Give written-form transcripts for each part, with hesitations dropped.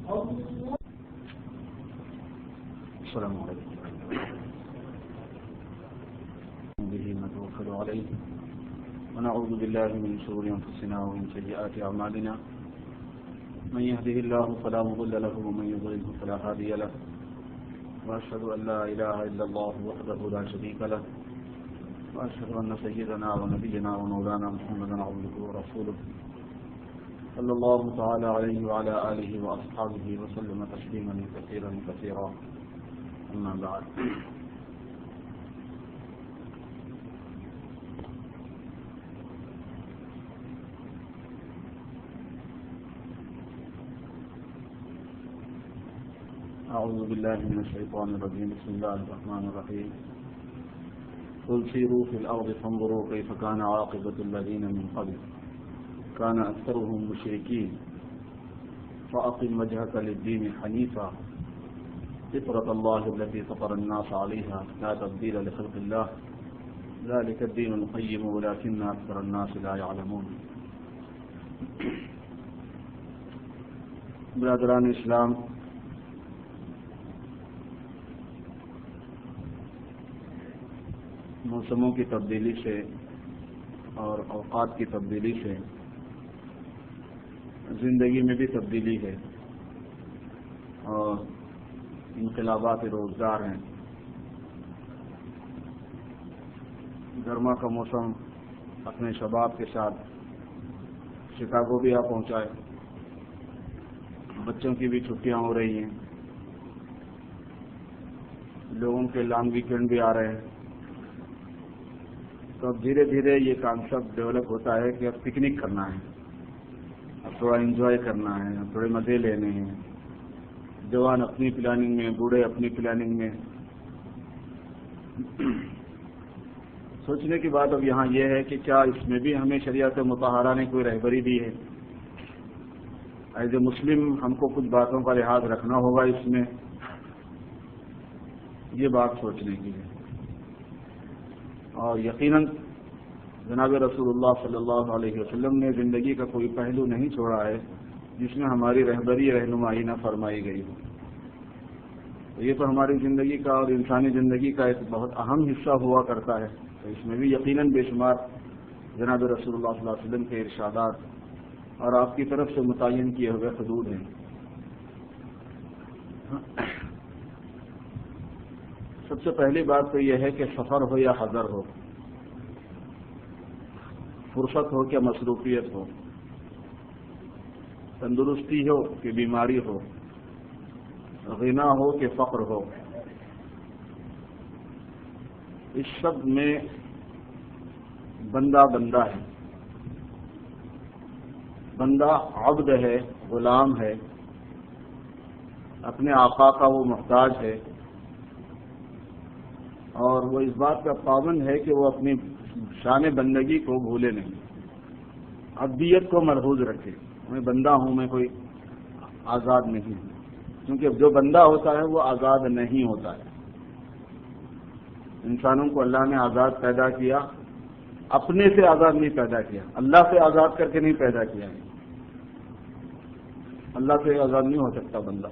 السلام علیکم به نتوکل علیہ ونعوذ بالله من شرور انفسنا ومن سیئات اعمالنا من يهده الله فلا مضل له ومن يضلل فلا هادي له واشهد ان لا اله الا الله وحده لا شريك له واشهد ان سيدنا ونبينا ومولانا محمدا عبده ورسوله صلى الله تعالى عليه وعلى اله واصحابه وسلم تسليما كثيرا كثيرا اما بعد أعوذ بالله من الشيطان الرجيم بسم الله الرحمن الرحيم قل سيروا في الأرض فانظروا كيف كان عاقبة الذين من قبل كان أكثرهم مشركين فأقم وجهك للدين حنيفا فطرة الله التي فطر الناس عليها لا تبديل لخلق الله ذلك الدين القيم ولكن أكثر الناس لا يعلمون. برادران اسلام، موسموں کی تبدیلی سے اور اوقات کی تبدیلی سے زندگی میں بھی تبدیلی ہے اور انقلابات روزگار ہیں. گرما کا موسم اپنے شباب کے ساتھ شکاگو بھی آ پہنچا ہے. بچوں کی بھی چھٹیاں ہو رہی ہیں، لوگوں کے لانگ ویکینڈ بھی آ رہے ہیں. تو اب دھیرے دھیرے یہ کانسیپٹ ڈیولپ ہوتا ہے کہ اب پکنک کرنا ہے، اب تھوڑا انجوائے کرنا ہے، اب تھوڑے مزے لینے ہیں. جوان اپنی پلاننگ میں، بوڑھے اپنی پلاننگ میں. سوچنے کی بات اب یہاں یہ ہے کہ کیا اس میں بھی ہمیں شریعت مطہرہ نے کوئی رہبری دی ہے؟ ایز اے مسلم ہم کو کچھ باتوں کا لحاظ رکھنا ہوگا اس میں، یہ بات سوچنے کی ہے. اور یقیناً جناب رسول اللہ صلی اللہ علیہ وسلم نے زندگی کا کوئی پہلو نہیں چھوڑا ہے جس میں ہماری رہبری رہنمائی نہ فرمائی گئی ہو. تو یہ تو ہماری زندگی کا اور انسانی زندگی کا ایک بہت اہم حصہ ہوا کرتا ہے. تو اس میں بھی یقیناً بے شمار جناب رسول اللہ صلی اللہ علیہ وسلم کے ارشادات اور آپ کی طرف سے متعین کیے ہوئے حدود ہیں. سب سے پہلی بات تو یہ ہے کہ سفر ہو یا حضر ہو، فرصت ہو کہ مصروفیت ہو، تندرستی ہو کہ بیماری ہو، غنا ہو کہ فقر ہو، اس سب میں بندہ بندہ ہے. بندہ عبد ہے، غلام ہے، اپنے آقا کا وہ محتاج ہے، اور وہ اس بات کا پابند ہے کہ وہ اپنی شان بندگی کو بھولے نہیں، عبدیت کو مرحوظ رکھے. میں بندہ ہوں، میں کوئی آزاد نہیں ہوں، کیونکہ جو بندہ ہوتا ہے وہ آزاد نہیں ہوتا ہے. انسانوں کو اللہ نے آزاد پیدا کیا، اپنے سے آزاد نہیں پیدا کیا، اللہ سے آزاد کر کے نہیں پیدا کیا. اللہ سے آزاد نہیں ہو سکتا بندہ.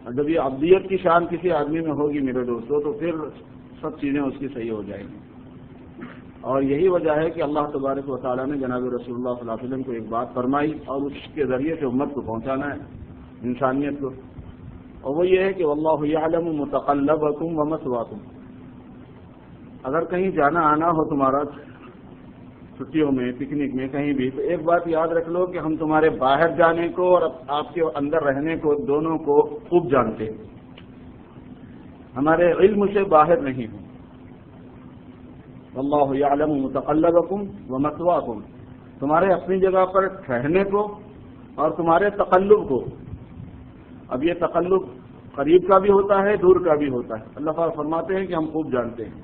اور جب یہ عبدیت کی شان کسی آدمی میں ہوگی میرے دوستوں، تو پھر سب چیزیں اس کی صحیح ہو جائیں گی. اور یہی وجہ ہے کہ اللہ تبارک و تعالیٰ نے جناب رسول اللہ صلی اللہ علیہ وسلم کو ایک بات فرمائی اور اس کے ذریعے سے امت کو پہنچانا ہے، انسانیت کو. اور وہ یہ ہے کہ واللہ یعلم متقلبکم ومثواکم. اگر کہیں جانا آنا ہو تمہارا چھٹیوں میں، پکنک میں، کہیں بھی، تو ایک بات یاد رکھ لو کہ ہم تمہارے باہر جانے کو اور آپ کے اندر رہنے کو دونوں کو خوب جانتے ہیں، ہمارے علم سے باہر نہیں ہوں. واللہ یعلم متقلبکم ومثواکم. تمہارے اپنی جگہ پر ٹھہرنے کو اور تمہارے تقلب کو. اب یہ تقلب قریب کا بھی ہوتا ہے، دور کا بھی ہوتا ہے. اللہ تعالیٰ فرماتے ہیں کہ ہم خوب جانتے ہیں.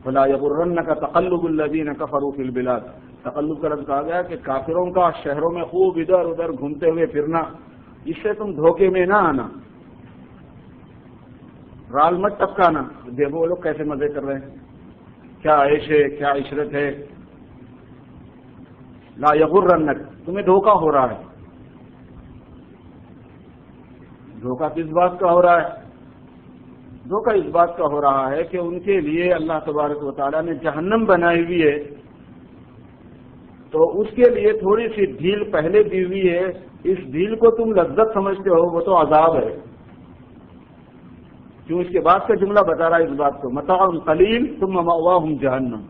فلا یغرنک تقلب الذین کفروا فی البلاد. تقلب کا لفظ کہا گیا کہ کافروں کا شہروں میں خوب ادھر ادھر گھومتے ہوئے پھرنا، اس سے تم دھوکے میں نہ آنا، رال مت ٹپکانا. دیکھو وہ لوگ کیسے مزے کر رہے ہیں، کیا عیش ہے، کیا عشرت ہے. لا یغرنک، تمہیں دھوکہ ہو رہا ہے۔ دھوکہ کس بات کا ہو رہا ہے؟ دھوکہ اس بات کا ہو رہا ہے کہ ان کے لیے اللہ تبارک و تعالیٰ نے جہنم بنائی ہوئی ہے، تو اس کے لیے تھوڑی سی ڈھیل پہلے دی ہوئی ہے، اس ڈھیل کو تم لذت سمجھتے ہو، وہ تو عذاب ہے۔ کیوں؟ اس کے بعد کا جملہ بتا رہا ہے اس بات کو، متاع قلیل ثم مأواہم جہنم،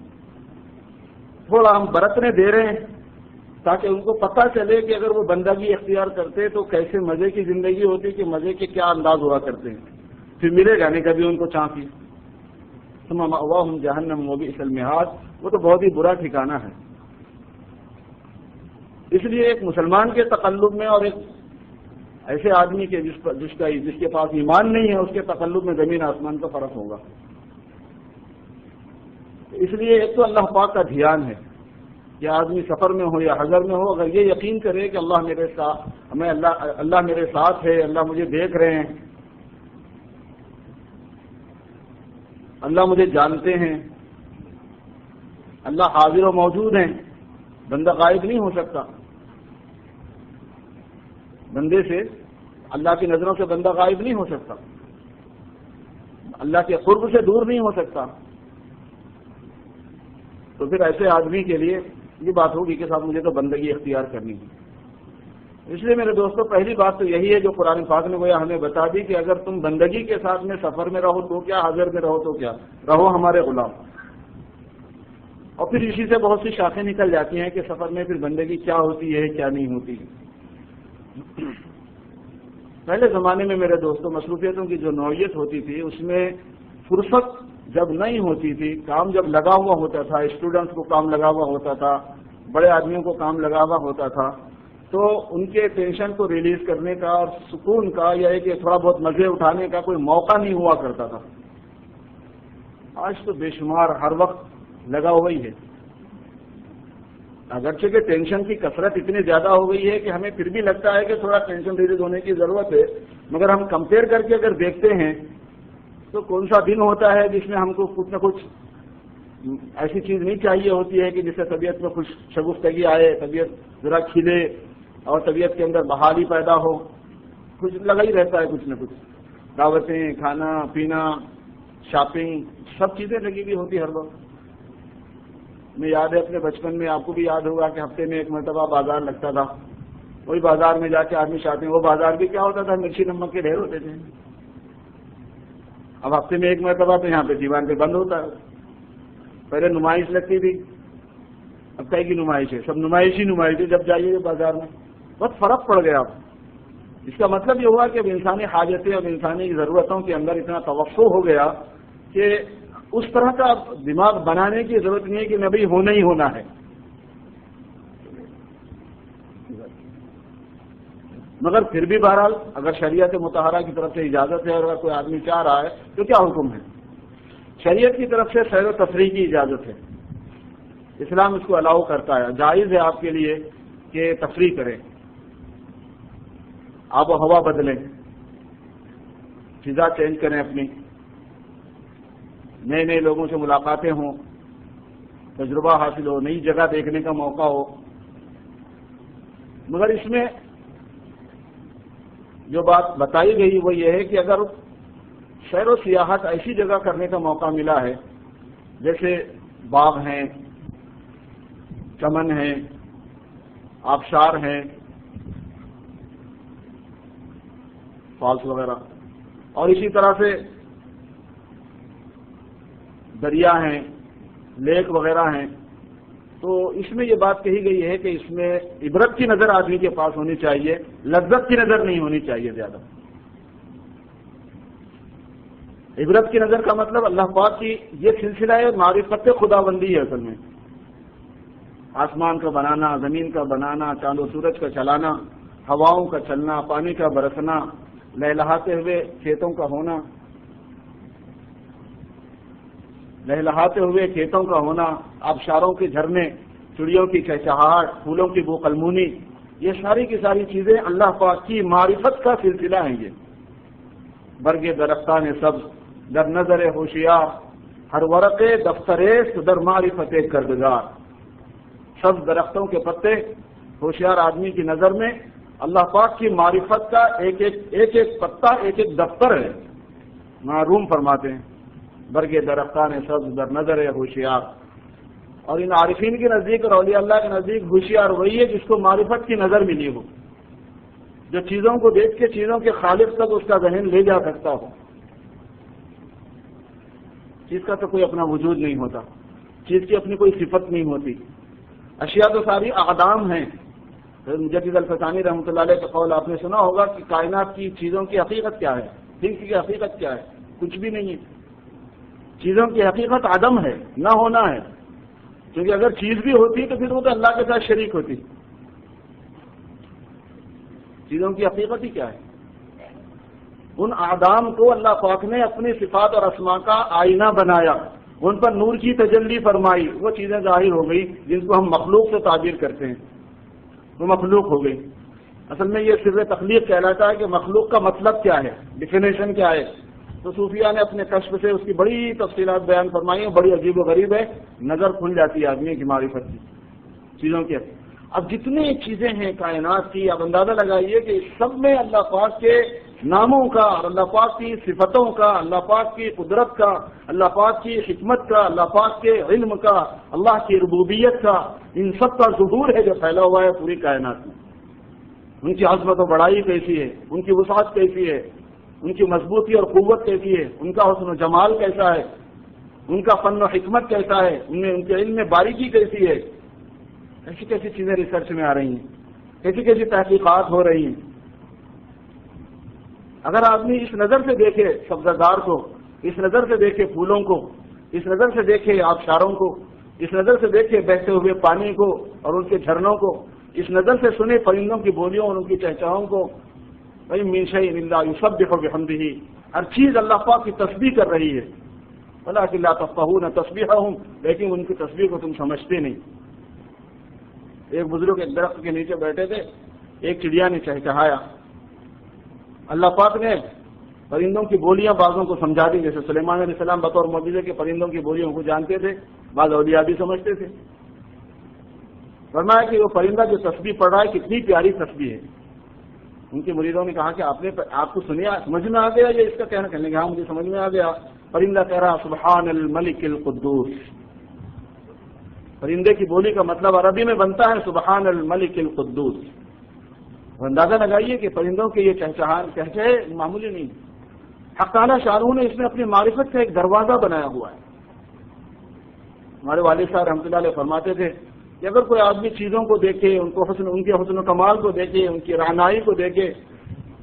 تھوڑا ہم برتنے دے رہے ہیں تاکہ ان کو پتہ چلے کہ اگر وہ بندگی اختیار کرتے تو کیسے مزے کی زندگی ہوتی، کہ مزے کے کیا انداز ہوا کرتے ہیں، پھر ملے گا نہیں کبھی ان کو چانسی۔ ثم مأواہم جہنم وبئس المہاد، وہ تو بہت ہی برا ٹھکانہ ہے۔ اس لیے ایک مسلمان کے تقلب میں اور ایک ایسے آدمی کے جس کے پاس ایمان نہیں ہے اس کے تقلب میں زمین آسمان کا فرق ہوگا۔ اس لیے ایک تو اللہ پاک کا دھیان ہے کہ آدمی سفر میں ہو یا حضر میں ہو، اگر یہ یقین کرے کہ اللہ میرے ساتھ ہے، اللہ مجھے دیکھ رہے ہیں، اللہ مجھے جانتے ہیں، اللہ حاضر و موجود ہیں، بندہ غائب نہیں ہو سکتا، بندے سے اللہ کی نظروں سے بندہ غائب نہیں ہو سکتا، اللہ کے قرب سے دور نہیں ہو سکتا، تو پھر ایسے آدمی کے لیے یہ بات ہوگی کہ صاحب مجھے تو بندگی اختیار کرنی ہے۔ اس لیے میرے دوستو پہلی بات تو یہی ہے جو قرآن پاک نے گویا ہمیں بتا دی کہ اگر تم بندگی کے ساتھ میں سفر میں رہو تو کیا، حاضر میں رہو تو کیا، رہو ہمارے غلام۔ اور پھر اسی سے بہت سی شاخیں نکل جاتی ہیں کہ سفر میں پھر بندگی کیا ہوتی ہے کیا نہیں ہوتی۔ پہلے زمانے میں میرے دوستوں مصروفیتوں کی جو نوعیت ہوتی تھی اس میں فرصت جب نہیں ہوتی تھی، کام جب لگا ہوا ہوتا تھا، اسٹوڈنٹس کو کام لگا ہوا ہوتا تھا، بڑے آدمیوں کو کام لگا ہوا ہوتا تھا، تو ان کے ٹینشن کو ریلیز کرنے کا اور سکون کا یا کہ تھوڑا بہت مزے اٹھانے کا کوئی موقع نہیں ہوا کرتا تھا۔ آج تو بے شمار ہر وقت لگا ہوا ہی ہے، اگرچہ کہ ٹینشن کی کثرت اتنی زیادہ ہو گئی ہے کہ ہمیں پھر بھی لگتا ہے کہ تھوڑا ٹینشن ریلیز ہونے کی ضرورت ہے، مگر ہم کمپیئر کر کے اگر دیکھتے ہیں تو کون سا دن ہوتا ہے جس میں ہم کو کچھ نہ کچھ ایسی چیز نہیں چاہیے ہوتی ہے کہ جس سے طبیعت میں خوش شگفتگی آئے، طبیعت ذرا کھلے اور طبیعت کے اندر بحالی پیدا ہو، کچھ لگا ہی رہتا ہے کچھ نہ کچھ، دعوتیں، کھانا پینا، شاپنگ، سب چیزیں لگی ہوئی ہوتی ہر وقت۔ میں یاد ہے اپنے بچپن میں، آپ کو بھی یاد ہوگا کہ ہفتے میں ایک مرتبہ بازار لگتا تھا، وہی بازار میں جا کے آدمی شاپنگ، وہ بازار بھی کیا ہوتا تھا، مرچی نمک کے ڈھیر ہوتے تھے۔ اب ہفتے میں ایک مرتبہ تو یہاں پہ دیوان پہ بند ہوتا ہے، پہلے نمائش لگتی تھی، اب کئی کی نمائش ہے، سب نمائش ہی نمائش ہے، جب جائیے بازار میں بہت فرق پڑ گیا۔ اس کا مطلب یہ ہوا کہ اب انسانی حاجتیں اور انسانی ضرورتوں کے اندر اتنا توسع ہو گیا کہ اس طرح کا دماغ بنانے کی ضرورت نہیں ہے کہ نبی ہونا ہی ہونا ہے۔ مگر پھر بھی بہرحال اگر شریعت مطہرہ کی طرف سے اجازت ہے اور اگر کوئی آدمی چاہ رہا ہے تو کیا حکم ہے؟ شریعت کی طرف سے سیر و تفریح کی اجازت ہے، اسلام اس کو الاؤ کرتا ہے، جائز ہے آپ کے لیے کہ تفریح کریں، آب و ہوا بدلیں، فضا چینج کریں، اپنی نئے نئے لوگوں سے ملاقاتیں ہوں، تجربہ حاصل ہو، نئی جگہ دیکھنے کا موقع ہو۔ مگر اس میں جو بات بتائی گئی وہ یہ ہے کہ اگر سیر و سیاحت ایسی جگہ کرنے کا موقع ملا ہے جیسے باغ ہیں، چمن ہیں، آبشار ہیں، فالس وغیرہ، اور اسی طرح سے دریا ہیں، لیک وغیرہ ہیں، تو اس میں یہ بات کہی گئی ہے کہ اس میں عبرت کی نظر آدمی کے پاس ہونی چاہیے، لذت کی نظر نہیں ہونی چاہیے زیادہ۔ عبرت کی نظر کا مطلب اللہ پاک کی یہ سلسلہ ہے، معرفت خداوندی ہے اصل میں، آسمان کا بنانا، زمین کا بنانا، چاند و سورج کا چلانا، ہواؤں کا چلنا، پانی کا برسنا، لہلہاتے ہوئے کھیتوں کا ہونا، لہلہاتے ہوئے کھیتوں کا ہونا، آبشاروں کے جھرنے، چڑیوں کی چہچہاہٹ، پھولوں کی بو قلمونی، یہ ساری کی ساری چیزیں اللہ پاک کی معرفت کا سلسلہ ہیں۔ یہ برگ درختان سبز در نظر ہوشیار، ہر ورق دفتر در معرفت کردگار، سبز درختوں کے پتے ہوشیار آدمی کی نظر میں اللہ پاک کی معرفت کا ایک ایک پتا ایک ایک دفتر ہے. معروم فرماتے ہیں برگ درختان سبز در نظر ہے ہوشیار. اور ان عارفین کے نزدیک اور اولیاء اللہ کے نزدیک ہوشیار وہی ہے جس کو معرفت کی نظر ملی ہو، جو چیزوں کو دیکھ کے چیزوں کے خالق تک اس کا ذہن لے جا سکتا ہو. چیز کا تو کوئی اپنا وجود نہیں ہوتا، چیز کی اپنی کوئی صفت نہیں ہوتی. اشیاء تو ساری اقدام ہیں. مجدد الفسانی رحمۃ اللہ علیہ کا قول آپ نے سنا ہوگا کہ کائنات کی چیزوں کی حقیقت کیا ہے، تھنگس کی حقیقت کیا ہے؟ کچھ بھی نہیں ہے. چیزوں کی حقیقت عدم ہے، نہ ہونا ہے. کیونکہ اگر چیز بھی ہوتی تو پھر وہ تو اللہ کے ساتھ شریک ہوتی. چیزوں کی حقیقت ہی کیا ہے؟ ان اعدام کو اللہ پاک نے اپنی صفات اور اسماء کا آئینہ بنایا، ان پر نور کی تجلی فرمائی، وہ چیزیں ظاہر ہو گئی جن کو ہم مخلوق سے تعبیر کرتے ہیں، وہ مخلوق ہو گئی. اصل میں یہ سر تخلیق کہلاتا ہے کہ مخلوق کا مطلب کیا ہے، ڈیفینیشن کیا ہے. تو صوفیہ نے اپنے کشف سے اس کی بڑی تفصیلات بیان فرمائی ہیں. بڑی عجیب و غریب ہے، نظر کھل جاتی ہے آدمی کی معرفت کی چیزوں کی. اب جتنی چیزیں ہیں کائنات کی، اب اندازہ لگائیے کہ اس سب میں اللہ پاک کے ناموں کا اور اللہ پاک کی صفتوں کا، اللہ پاک کی قدرت کا، اللہ پاک کی حکمت کا، اللہ پاک کے علم کا، اللہ کی ربوبیت کا، ان سب کا ظہور ہے جو پھیلا ہوا ہے پوری کائنات میں. ان کی عظمت و بڑائی کیسی ہے، ان کی وسعت کیسی ہے، ان کی مضبوطی اور قوت کیسی ہے، ان کا حسن و جمال کیسا ہے، ان کا فن و حکمت کیسا ہے، ان کے علم میں باریکی کیسی ہے. ایسی کیسی چیزیں ریسرچ میں آ رہی ہیں، کیسی کیسی تحقیقات ہو رہی ہیں. اگر آدمی اس نظر سے دیکھے سبزہ کو، اس نظر سے دیکھے پھولوں کو، اس نظر سے دیکھے آبشاروں کو، اس نظر سے دیکھے بہتے ہوئے پانی کو اور ان کے جھرنوں کو، اس نظر سے سنے پرندوں کی بولیوں اور ان کی چہچہاؤں کو، بھائی من شیء الا یسبح بحمدہ، ہر چیز اللہ پاک کی تسبیح کر رہی ہے. ولکن لا تفقهون تسبیحهم، لیکن ان کی تسبیح کو تم سمجھتے نہیں. ایک بزرگ ایک درخت کے نیچے بیٹھے تھے، ایک چڑیا نے چہچہایا. اللہ پاک نے پرندوں کی بولیاں بعضوں کو سمجھا دی، جیسے سلیمان علیہ السلام بطور معجزے کے پرندوں کی بولیوں کو جانتے تھے، بعض اولیاء بھی سمجھتے تھے. فرمایا کہ وہ پرندہ جو تسبیح پڑھ رہا ہے کتنی پیاری تسبیح ہے. ان کے مریدوں نے کہا کہ آپ کو سمجھ میں آ گیا یہ اس کا کہنا؟ کہنے لگا ہاں مجھے سمجھ میں آ گیا. پرندہ کہہ رہا سبحان الملک القدوس. پرندے کی بولی کا مطلب عربی میں بنتا ہے سبحان الملک القدوس. اندازہ لگائیے کہ پرندوں کے یہ چہچہے معمولی نہیں. حق تعالی شاہ نے اس میں اپنی معرفت کا ایک دروازہ بنایا ہوا ہے. ہمارے والد صاحب رحمۃ اللہ علیہ فرماتے تھے کہ اگر کوئی آدمی چیزوں کو دیکھے، ان کے حسن و کمال کو دیکھے، ان کی رعنائی کو دیکھے،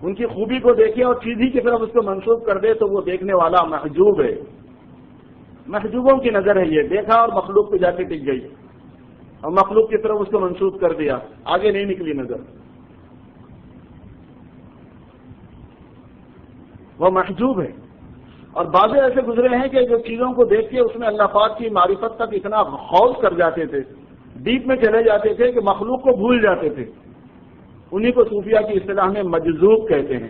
ان کی خوبی کو دیکھے اور چیز ہی کی طرف اس کو منسوب کر دے تو وہ دیکھنے والا محجوب ہے. محجوبوں کی نظر ہے. یہ دیکھا اور مخلوق پہ جا کے ٹک گئی اور مخلوق کی طرف اس کو منسوب کر دیا، آگے نہیں نکلی نظر. وہ محجوب ہے. اور بعض ایسے گزرے ہیں کہ جو چیزوں کو دیکھ کے اس میں اللہ پاک کی معرفت تک اتنا خوف کر جاتے تھے، ڈیپ میں چلے جاتے تھے کہ مخلوق کو بھول جاتے تھے. انہی کو صوفیہ کی اصطلاح میں مجذوب کہتے ہیں.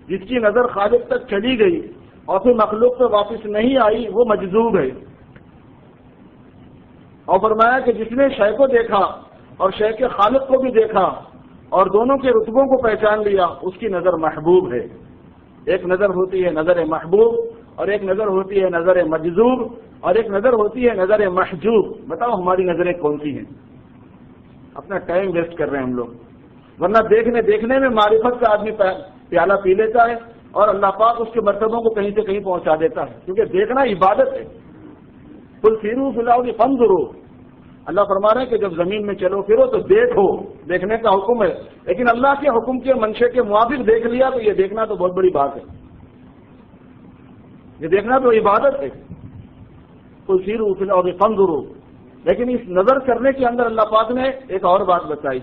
جس کی نظر خالق تک چلی گئی اور پھر مخلوق پہ واپس نہیں آئی وہ مجذوب ہے. اور فرمایا کہ جس نے شے کو دیکھا اور شے کے خالق کو بھی دیکھا اور دونوں کے رتبوں کو پہچان لیا اس کی نظر محبوب ہے. ایک نظر ہوتی ہے نظر محبوب اور ایک نظر ہوتی ہے نظر مجذوب اور ایک نظر ہوتی ہے نظر محجوب. بتاؤ ہماری نظریں کون سی ہیں؟ اپنا ٹائم ویسٹ کر رہے ہیں ہم لوگ. ورنہ دیکھنے میں معرفت کا آدمی پیالہ پی لیتا ہے اور اللہ پاک اس کے مرتبوں کو کہیں سے کہیں پہنچا دیتا ہے. کیونکہ دیکھنا عبادت ہے. قل سیروا فی الارض فانظروا. اللہ فرما رہے ہیں کہ جب زمین میں چلو پھرو تو دیکھو. دیکھنے کا حکم ہے، لیکن اللہ کے حکم کے منشے کے موافق دیکھ لیا تو یہ دیکھنا تو بہت بڑی بات ہے. یہ دیکھنا تو عبادت ہے. قل سیروا فی الارض فانظروا. لیکن اس نظر کرنے کے اندر اللہ پاک نے ایک اور بات بتائی.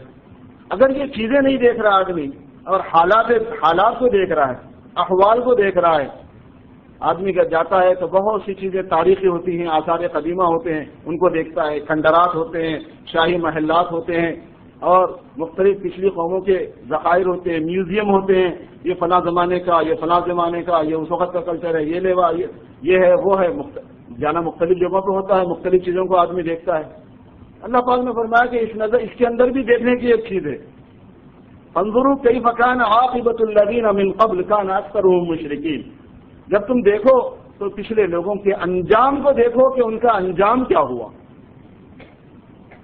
اگر یہ چیزیں نہیں دیکھ رہا آدمی اور حالات کو دیکھ رہا ہے، احوال کو دیکھ رہا ہے، آدمی کا جاتا ہے تو بہت سی چیزیں تاریخی ہوتی ہیں، آثار قدیمہ ہوتے ہیں، ان کو دیکھتا ہے. کھنڈرات ہوتے ہیں، شاہی محلات ہوتے ہیں اور مختلف پچھلی قوموں کے ذخائر ہوتے ہیں، میوزیم ہوتے ہیں. یہ فلاں زمانے کا، یہ فلاں زمانے کا، یہ اس وقت کا کلچر ہے، یہ لیوا، یہ ہے وہ ہے. جانا مختلف جگہوں پہ ہوتا ہے، مختلف چیزوں کو آدمی دیکھتا ہے. اللہ پاک نے فرمایا کہ اس کے اندر بھی دیکھنے کی ایک چیز ہے، انظروا کیف کان عاقبۃ الذین من قبل کان اکثرهم مشرکین، جب تم دیکھو تو پچھلے لوگوں کے انجام کو دیکھو کہ ان کا انجام کیا ہوا،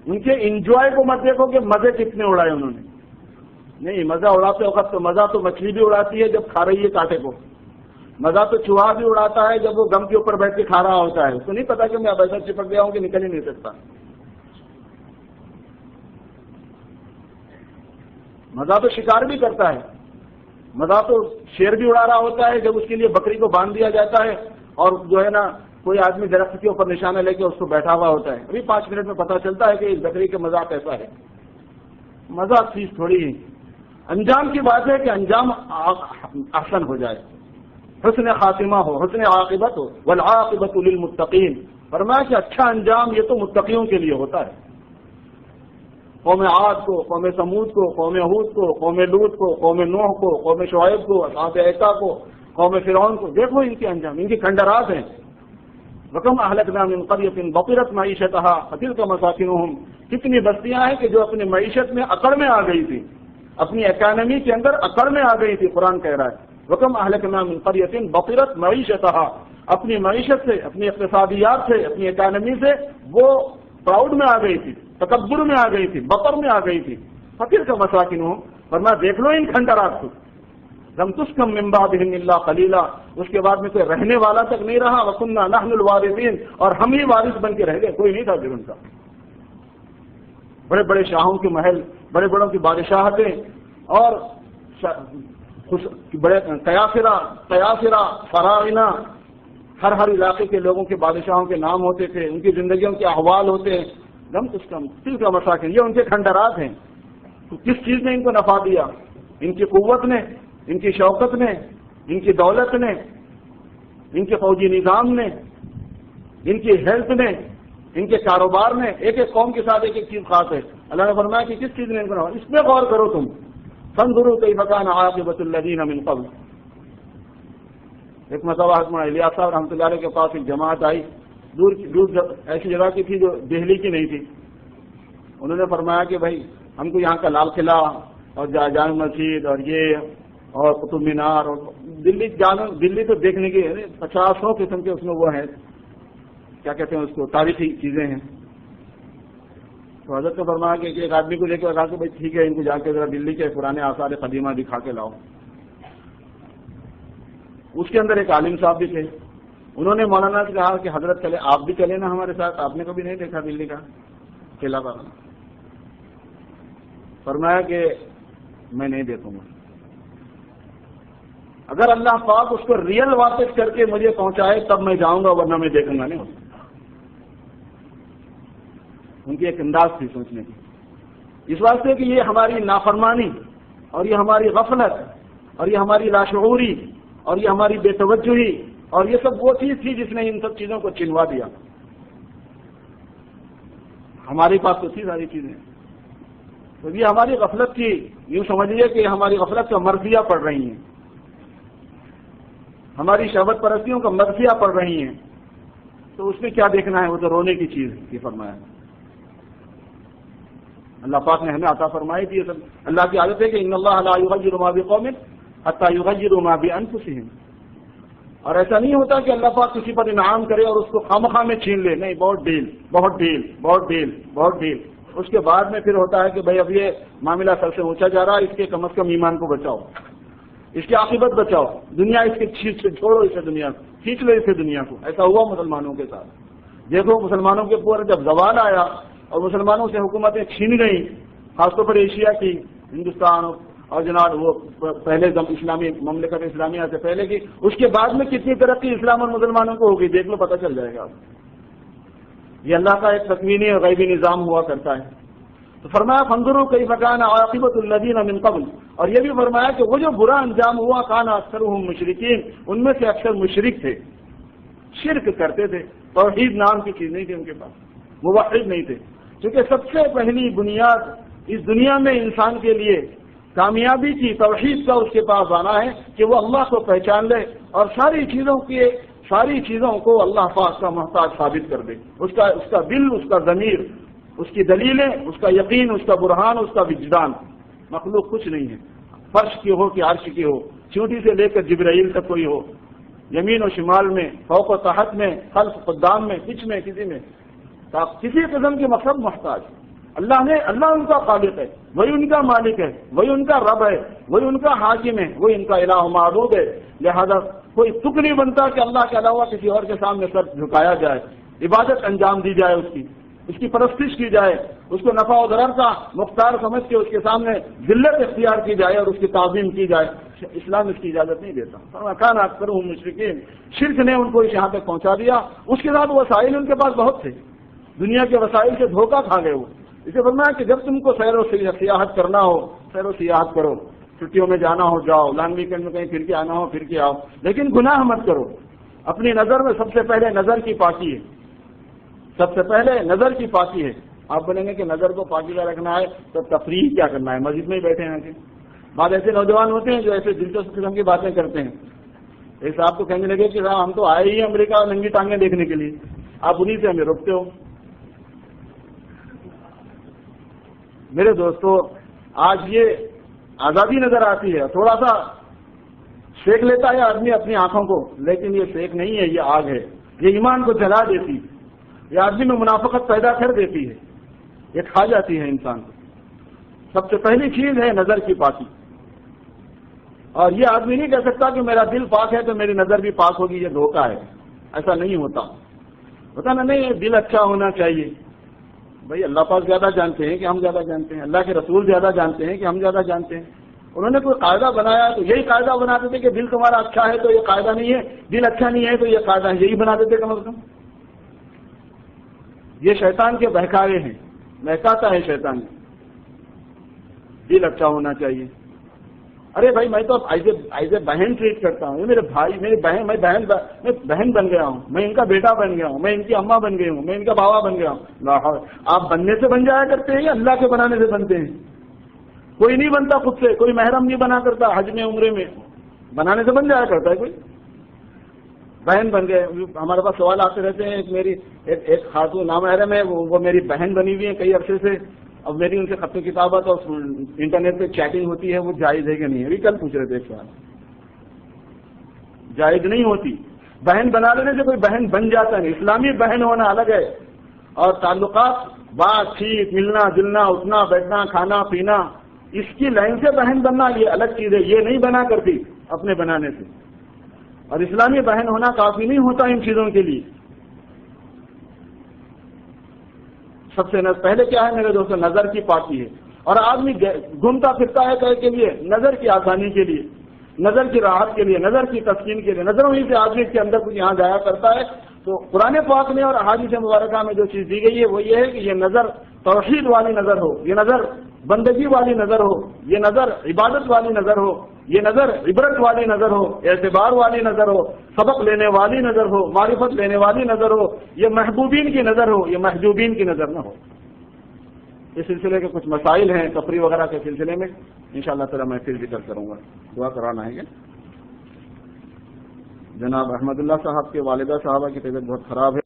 ان کے انجوائے کو مت دیکھو کہ مزے کتنے اڑائے انہوں نے، نہیں، مزہ اڑاتے وقت تو مزہ تو مچھلی بھی اڑاتی ہے جب کھا رہی ہے کانٹے کو، مزہ تو چوہا بھی اڑاتا ہے جب وہ گم کے اوپر بیٹھ کے کھا رہا ہوتا ہے، اس کو نہیں پتا کہ میں اب ایسا چپک گیا ہوں کہ نکل ہی نہیں سکتا، مزہ تو شکار بھی کرتا ہے، مزہ تو شیر بھی اڑا رہا ہوتا ہے جب اس کے لیے بکری کو باندھ دیا جاتا ہے اور جو ہے نا کوئی آدمی درخت کے اوپر نشانہ لے کے اس کو بیٹھا ہوا ہوتا ہے، ابھی 5 منٹ میں پتا چلتا ہے کہ اس بکری کا مزہ کیسا ہے، مزہ چیز تھوڑی ہے، انجام کی بات ہے کہ انجام احسن ہو جائے، حسن خاتمہ ہو، حسن عاقبت ہو، والعاقبۃ للمتقین، فرمایا کہ اچھا انجام یہ تو متقیوں کے لیے ہوتا ہے، قوم عاد کو، قوم سمود کو، قوم ہود کو، قوم لوط کو، قوم نوح کو، قوم شعیب کو، اصحاب ایکا کو، قوم فرعون کو، دیکھو ان کے انجام، ان کی کھنڈرات ہیں، وَكَمْ أَهْلَكْنَا مِنْ قَرْيَةٍ بَطِرَتْ مَعِيشَتَهَا فَتِلْكَ مَسَاكِنُهُمْ، کتنی بستیاں ہیں کہ جو اپنی معیشت میں اکڑ میں آ گئی تھی، اپنی اکانومی کے اندر اکڑ میں آ گئی تھی، قرآن کہہ رہا ہے وَكَمْ أَهْلَكْنَا مِنْ قَرْيَةٍ بَطِرَتْ مَعِيشَتَهَا، اپنی معیشت سے، اپنی اقتصادیات سے، اپنی اکانومی سے وہ پراؤڈ میں آ گئی تھی، تکبر میں آ گئی تھی، بطر میں آ گئی تھی، فَتِلْكَ مَسَاكِنُهُمْ، فرمایا دیکھ لو ان کھنڈرات کو، لم تسکن من بعدهم الا قلیلا، اس کے بعد میں کوئی رہنے والا تک نہیں رہا، وَكُنَّا نَحْنُ الْوَارِثِينَ، اور ہم ہی وارث بن کے رہ گئے، کوئی نہیں تھا پھر ان کا، بڑے بڑے شاہوں کے محل، بڑے بڑوں کی بادشاہتیں اور بڑے قیاصرہ فراعنہ، ہر علاقے کے لوگوں کے بادشاہوں کے نام ہوتے تھے، ان کی زندگیوں کے احوال ہوتے ہیں، لم تسکن تلک مساکن، یہ ان کے کھنڈرات ہیں، تو کس چیز نے ان کو نفع دیا، ان کی قوت نے، ان کی شوکت نے، ان کی دولت نے، ان کے فوجی نظام نے، ان کی ہیلتھ نے، ان کے کاروبار نے، ایک ایک قوم کے ساتھ ایک ایک چیز خاص ہے، اللہ نے فرمایا کہ کس چیز نے ان کو نفع، اس میں غور کرو تم، فانظروا کیف کان عاقبۃ الذین من قبل۔ ایک مرتبہ حضرت الیاس صاحب رحمۃ اللہ علیہ کے پاس ایک جماعت آئی، دور ایسی جگہ کی تھی جو دہلی کی نہیں تھی، انہوں نے فرمایا کہ بھائی ہم کو یہاں کا لال قلعہ اور جامع مسجد اور یہ اور قطب مینار اور دلی تو دیکھنے کی 50 قسم کے اس میں وہ ہیں، کیا کہتے ہیں اس کو، تاریخی چیزیں ہیں، تو حضرت نے فرمایا کہ ایک آدمی کو لے کے کہا کہ بھائی ٹھیک ہے ان کو جا کے ذرا دلی کے پرانے آثار قدیمہ دکھا کے لاؤ، اس کے اندر ایک عالم صاحب بھی تھے، انہوں نے مولانا سے کہا کہ حضرت چلے آپ بھی چلے نا ہمارے ساتھ، آپ نے کبھی نہیں دیکھا دلی کا قلعہ کا، فرمایا کہ میں نہیں دیکھوں گا، اگر اللہ پاک اس کو ریئل واپس کر کے مجھے پہنچائے تب میں جاؤں گا، ورنہ میں دیکھوں گا نہیں۔ ان کی ایک انداز تھی سوچنے کی، اس واسطے کہ یہ ہماری نافرمانی اور یہ ہماری غفلت اور یہ ہماری لاشعوری اور یہ ہماری بے توجہی اور یہ سب وہ چیز تھی جس نے ان سب چیزوں کو چنوا دیا، ہمارے پاس تو تھی ساری چیزیں، تو یہ ہماری غفلت کی، یوں سمجھیے کہ ہماری غفلت کا مرثیہ پڑ رہی ہیں، ہماری شہوت پرستیوں کا مرثیہ پڑ رہی ہیں، تو اس میں کیا دیکھنا ہے، وہ تو رونے کی چیز کی فرمایا، اللہ پاک نے ہمیں عطا فرمائی تھی یہ سب، اللہ کی عادت ہے کہ ان اللہ لا یغیر ما بقوم حتی یغیروا ما بانفسہم، اور ایسا نہیں ہوتا کہ اللہ پاک کسی پر انعام کرے اور اس کو خامخواہ میں چھین لے، نہیں، بہت ڈیل بہت ڈیل بہت ڈیل بہت ڈیل، اس کے بعد میں پھر ہوتا ہے کہ بھائی اب یہ معاملہ سب سے اونچا جا رہا ہے، اس کے کم از کم ایمان کو بچاؤ، اس کی عاقبت بچاؤ، دنیا اس کے چیز سے چھوڑو، اسے دنیا کھینچ لو اسے دنیا کو، ایسا ہوا مسلمانوں کے ساتھ، دیکھو مسلمانوں کے اوپر جب زوال آیا اور مسلمانوں سے حکومتیں چھین گئیں، خاص طور پر ایشیا کی، ہندوستان اور جناب وہ پہلے اسلامی مملکت اسلامیہ سے پہلے کی، اس کے بعد میں کتنی ترقی اسلام اور مسلمانوں کو ہوگی، دیکھ لو پتہ چل جائے گا، یہ اللہ کا ایک تکوینی اور غیبی نظام ہوا کرتا ہے۔ تو فرمایا فانظروا کیف کان عاقبۃ الذین من قبل، اور یہ بھی فرمایا کہ وہ جو برا انجام ہوا کان اکثرهم مشرکین، ان میں سے اکثر مشرک تھے، شرک کرتے تھے، توحید نام کی چیز نہیں تھی ان کے پاس، موحد نہیں تھے، کیونکہ سب سے پہلی بنیاد اس دنیا میں انسان کے لیے کامیابی کی توحید کا اس کے پاس آنا ہے کہ وہ اللہ کو پہچان لے اور ساری چیزوں کو اللہ پاک کا محتاج ثابت کر دے، اس کا دل، اس کا ضمیر اس کی دلیلیں، اس کا یقین، اس کا برہان، اس کا وجدان. مخلوق کچھ نہیں ہے، فرش کی ہو کہ عرش کی ہو، چونٹی سے لے کر جبرائیل تک کوئی ہو، یمین و شمال میں، فوق و تحت میں، خلف قدام میں، کچھ میں، کسی میں کسی قسم کے مقصد محتاج. اللہ ان کا خالق ہے، وہی ان کا مالک ہے، وہی ان کا رب ہے، وہی ان کا حاکم ہے، وہی ان کا الہ و معبود ہے. لہذا کوئی تک نہیں بنتا کہ اللہ کے علاوہ کسی اور کے سامنے سر جھکایا جائے، عبادت انجام دی جائے، اس کی پرستش کی جائے، اس کو نفع و ضرر کا مختار سمجھ کے اس کے سامنے ذلت اختیار کی جائے اور اس کی تعظیم کی جائے. اسلام اس کی اجازت نہیں دیتا. کان اکثرهم مشرکین، شرک نے ان کو یہاں تک پہنچا دیا. اس کے ساتھ وسائل ان کے پاس بہت تھے، دنیا کے وسائل سے دھوکہ کھا گئے. وہ اسے فرمایا کہ جب تم کو سیر و سیاحت کرنا ہو، سیر و سیاحت کرو، چھٹیوں میں جانا ہو جاؤ، لانگ ویکینڈ میں کہیں پھر کے آنا ہو پھر کے آؤ، لیکن گناہ مت کرو. اپنی نظر میں سب سے پہلے نظر کی پاکی ہے، سب سے پہلے نظر کی پاکی ہے. آپ بولیں گے کہ نظر کو پاکیزہ رکھنا ہے تو تفریح کیا کرنا ہے، مسجد میں ہی بیٹھے ہیں. بعض ایسے نوجوان ہوتے ہیں جو ایسے دلچسپ قسم کی باتیں کرتے ہیں. ایسے آپ کو کہنے لگے کہ ہم تو آئے ہی امریکہ ننگی ٹانگیں دیکھنے کے لیے، آپ انہیں سے ہمیں روکتے ہو. میرے دوستو، آج یہ آزادی نظر آتی ہے، تھوڑا سا سیک لیتا ہے آدمی اپنی آنکھوں کو، لیکن یہ سیک نہیں ہے، یہ آگ ہے، یہ ایمان کو جلا دیتی ہے، یہ آدمی میں منافقت پیدا کر دیتی ہے، یہ کھا جاتی ہے انسان کو. سب سے پہلی چیز ہے نظر کی پاکی. اور یہ آدمی نہیں کہہ سکتا کہ میرا دل پاک ہے تو میری نظر بھی پاک ہوگی، یہ دھوکہ ہے. ایسا نہیں ہوتا. پتا نہیں دل اچھا ہونا چاہیے. بھائی اللہ پاک زیادہ جانتے ہیں کہ ہم زیادہ جانتے ہیں، اللہ کے رسول زیادہ جانتے ہیں کہ ہم زیادہ جانتے ہیں. انہوں نے کوئی قاعدہ بنایا تو یہی قاعدہ بناتے تھے کہ دل تمہارا اچھا ہے تو یہ قاعدہ نہیں ہے، دل اچھا نہیں ہے تو یہ قاعدہ ہے، یہی بنا دیتے کم از کم. یہ شیطان کے بہکاوے ہیں، بہکاتا ہے شیطان. دل اچھا ہونا چاہیے. ارے بھائی میں تو ایز اے بہن ٹریٹ کرتا ہوں، یہ میرے بھائی، میری بہن، میں بہن بن گیا ہوں، میں ان کا بیٹا بن گیا ہوں، میں ان کی اماں بن گئی ہوں، میں ان کا بابا بن گیا ہوں. آپ بننے سے بن جایا کرتے ہیں یا اللہ کے بنانے سے بنتے ہیں؟ کوئی نہیں بنتا خود سے، کوئی محرم نہیں بنا کرتا حج میں عمرے میں، بنانے سے بن جایا کرتا ہے کوئی. بہن بن گئے. ہمارے پاس سوال آتے رہتے ہیں. میری ایک خاتون نامحرم ہے، وہ میری بہن بنی ہوئی ہے کئی عرصے سے. اب میری ان سے خط و کتابت اور انٹرنیٹ پہ چیٹنگ ہوتی ہے، وہ جائز ہے کہ نہیں ہے؟ ابھی کل پوچھ رہے تھے ایک سوال. جائز نہیں ہوتی. بہن بنا لینے سے کوئی بہن بن جاتا نہیں. اسلامی بہن ہونا الگ ہے، اور تعلقات، بات چیت، ملنا جلنا، اٹھنا بیٹھنا، کھانا پینا، اس کی لائن سے بہن بننا یہ الگ چیز ہے. یہ نہیں بنا کرتی اپنے بنانے سے. اور اسلامی بہن ہونا کافی نہیں ہوتا ان چیزوں کے لیے. سب سے پہلے کیا ہے میرے دوستوں؟ نظر کی پاکی ہے. اور آدمی گھومتا پھرتا ہے کہے کے لیے، نظر کی آسانی کے لیے، نظر کی راحت کے لیے، نظر کی تسکین کے لیے. نظروں ہی سے آدمی کے اندر کچھ یہاں جایا کرتا ہے. تو قرآن پاک میں اور احادیث مبارکہ میں جو چیز دی گئی ہے وہ یہ ہے کہ یہ نظر توحید والی نظر ہو، یہ نظر بندگی والی نظر ہو، یہ نظر عبادت والی نظر ہو، یہ نظر عبرت والی نظر ہو، اعتبار والی نظر ہو، سبق لینے والی نظر ہو، معرفت لینے والی نظر ہو. یہ محبوبین کی نظر ہو، یہ محجوبین کی نظر نہ ہو. اس سلسلے کے کچھ مسائل ہیں تفریح وغیرہ کے سلسلے میں، انشاءاللہ تعالی میں پھر ذکر کروں گا. دعا کرانا ہے. جناب احمد اللہ صاحب کے والدہ صاحبہ کی طبیعت بہت خراب ہے.